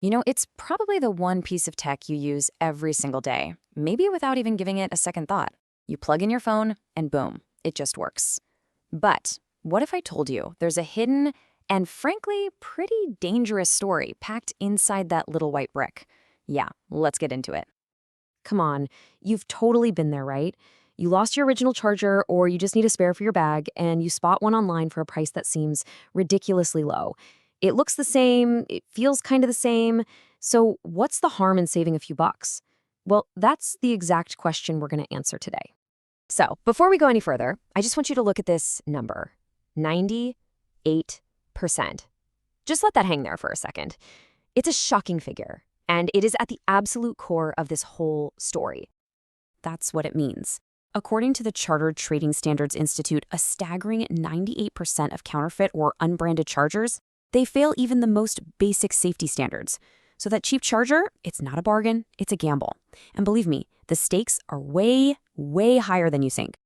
It's probably the one piece of tech you use every single day, maybe without even giving it a second thought. You plug in your phone, and boom, it just works. But what if I told you there's a hidden and frankly pretty dangerous story packed inside that little white brick? Yeah, let's get into it. Come on, you've totally been there, right? You lost your original charger or you just need a spare for your bag and you spot one online for a price that seems ridiculously low. It looks the same, it feels kind of the same. So, what's the harm in saving a few bucks? Well, that's the exact question we're going to answer today. So, before we go any further, I just want you to look at this number 98%. Just let that hang there for a second. It's a shocking figure, and it is at the absolute core of this whole story. That's what it means. According to the Chartered Trading Standards Institute, a staggering 98% of counterfeit or unbranded chargers, they fail even the most basic safety standards. So that cheap charger, it's not a bargain, it's a gamble. And believe me, the stakes are way, way higher than you think.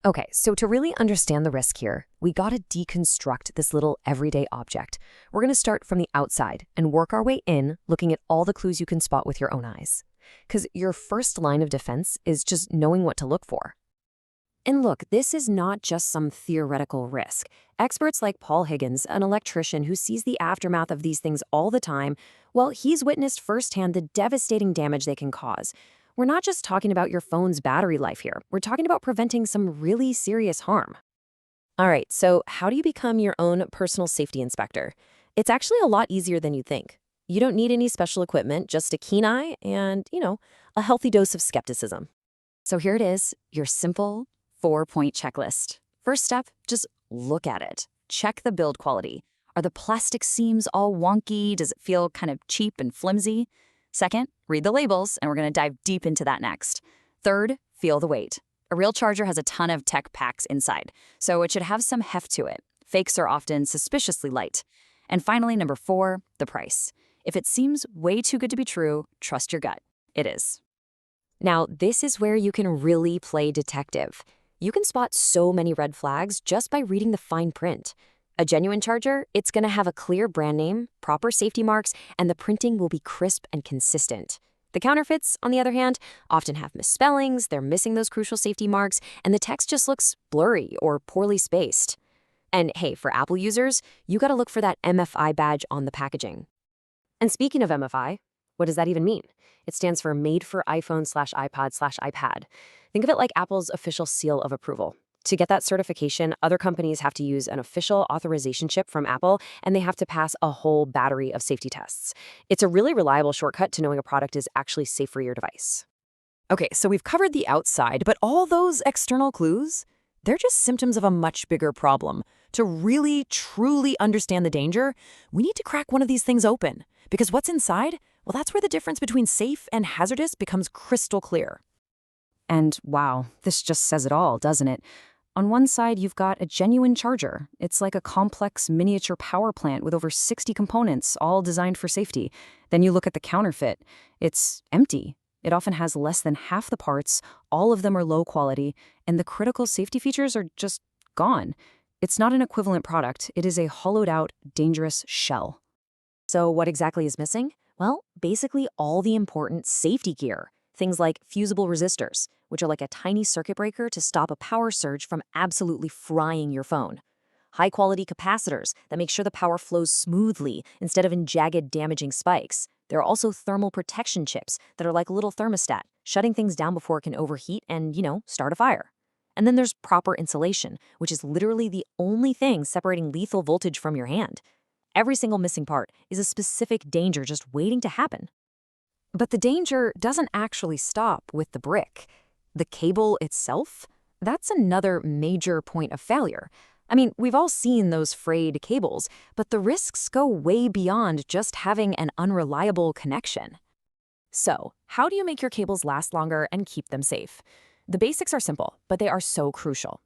Okay, so to really understand the risk here, we gotta deconstruct this little everyday object. We're gonna start from the outside and work our way in, looking at all the clues you can spot with your own eyes. Because your first line of defense is just knowing what to look for. And look, this is not just some theoretical risk. Experts like Paul Higgins, an electrician who sees the aftermath of these things all the time, well, he's witnessed firsthand the devastating damage they can cause. We're not just talking about your phone's battery life here. We're talking about preventing some really serious harm. All right, so how do you become your own personal safety inspector? It's actually a lot easier than you think. You don't need any special equipment, just a keen eye and, a healthy dose of skepticism. So here it is, your simple 4-point checklist. First step, just look at it. Check the build quality. Are the plastic seams all wonky? Does it feel kind of cheap and flimsy? Second, read the labels, and we're going to dive deep into that next. Third, feel the weight. A real charger has a ton of tech packs inside, so it should have some heft to it. Fakes are often suspiciously light. And finally, number 4, the price. If it seems way too good to be true, trust your gut. It is. Now, this is where you can really play detective. You can spot so many red flags just by reading the fine print. A genuine charger, it's going to have a clear brand name, proper safety marks, and the printing will be crisp and consistent. The counterfeits, on the other hand, often have misspellings, they're missing those crucial safety marks, and the text just looks blurry or poorly spaced. And hey, for Apple users, you got to look for that MFI badge on the packaging. And speaking of MFI, what does that even mean? It stands for Made for iPhone/iPod/iPad. Think of it like Apple's official seal of approval. To get that certification, other companies have to use an official authorization chip from Apple, and they have to pass a whole battery of safety tests. It's a really reliable shortcut to knowing a product is actually safe for your device. Okay, so we've covered the outside, but all those external clues, they're just symptoms of a much bigger problem. To really, truly understand the danger, we need to crack one of these things open. Because what's inside? Well, that's where the difference between safe and hazardous becomes crystal clear. And wow, this just says it all, doesn't it? On one side, you've got a genuine charger. It's like a complex miniature power plant with over 60 components, all designed for safety. Then you look at the counterfeit. It's empty. It often has less than half the parts, all of them are low quality, and the critical safety features are just gone. It's not an equivalent product. It is a hollowed-out, dangerous shell. So what exactly is missing? Well, basically all the important safety gear. Things like fusible resistors, which are like a tiny circuit breaker to stop a power surge from absolutely frying your phone. High-quality capacitors that make sure the power flows smoothly instead of in jagged, damaging spikes. There are also thermal protection chips that are like a little thermostat, shutting things down before it can overheat and, start a fire. And then there's proper insulation, which is literally the only thing separating lethal voltage from your hand. Every single missing part is a specific danger just waiting to happen. But the danger doesn't actually stop with the brick. The cable itself? That's another major point of failure. I mean, we've all seen those frayed cables, but the risks go way beyond just having an unreliable connection. So, how do you make your cables last longer and keep them safe? The basics are simple, but they are so crucial.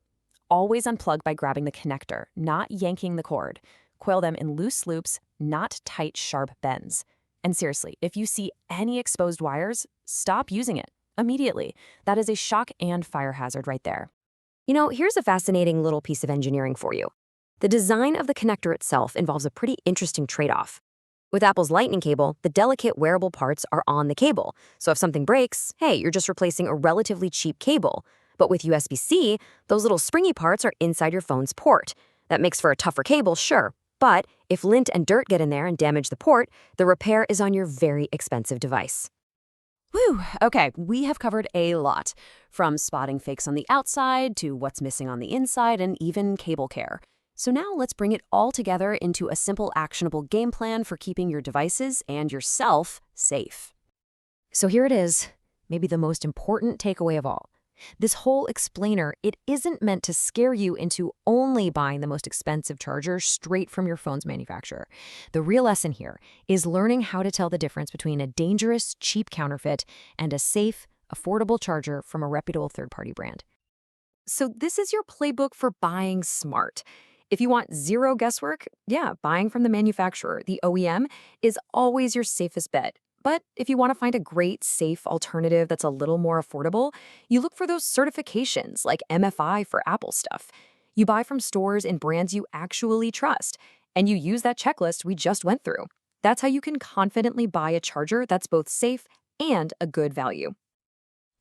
Always unplug by grabbing the connector, not yanking the cord. Coil them in loose loops, not tight, sharp bends. And seriously, if you see any exposed wires, stop using it immediately. That is a shock and fire hazard right there. Here's a fascinating little piece of engineering for you. The design of the connector itself involves a pretty interesting trade-off. With Apple's Lightning cable, the delicate wearable parts are on the cable. So if something breaks, hey, you're just replacing a relatively cheap cable. But with USB-C, those little springy parts are inside your phone's port. That makes for a tougher cable, sure. But if lint and dirt get in there and damage the port, the repair is on your very expensive device. Whew, okay, we have covered a lot, from spotting fakes on the outside to what's missing on the inside and even cable care. So now let's bring it all together into a simple, actionable game plan for keeping your devices and yourself safe. So here it is, maybe the most important takeaway of all. This whole explainer, it isn't meant to scare you into only buying the most expensive charger straight from your phone's manufacturer. The real lesson here is learning how to tell the difference between a dangerous, cheap counterfeit and a safe, affordable charger from a reputable third-party brand. So this is your playbook for buying smart. If you want zero guesswork, yeah, buying from the manufacturer, the OEM, is always your safest bet. But if you want to find a great, safe alternative that's a little more affordable, you look for those certifications like MFI for Apple stuff. You buy from stores and brands you actually trust, and you use that checklist we just went through. That's how you can confidently buy a charger that's both safe and a good value.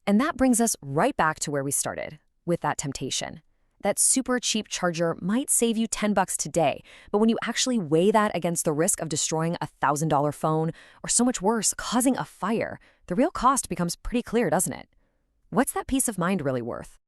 And that brings us right back to where we started, with that temptation. That super cheap charger might save you $10 today, but when you actually weigh that against the risk of destroying a $1,000 phone, or so much worse, causing a fire, the real cost becomes pretty clear, doesn't it? What's that peace of mind really worth?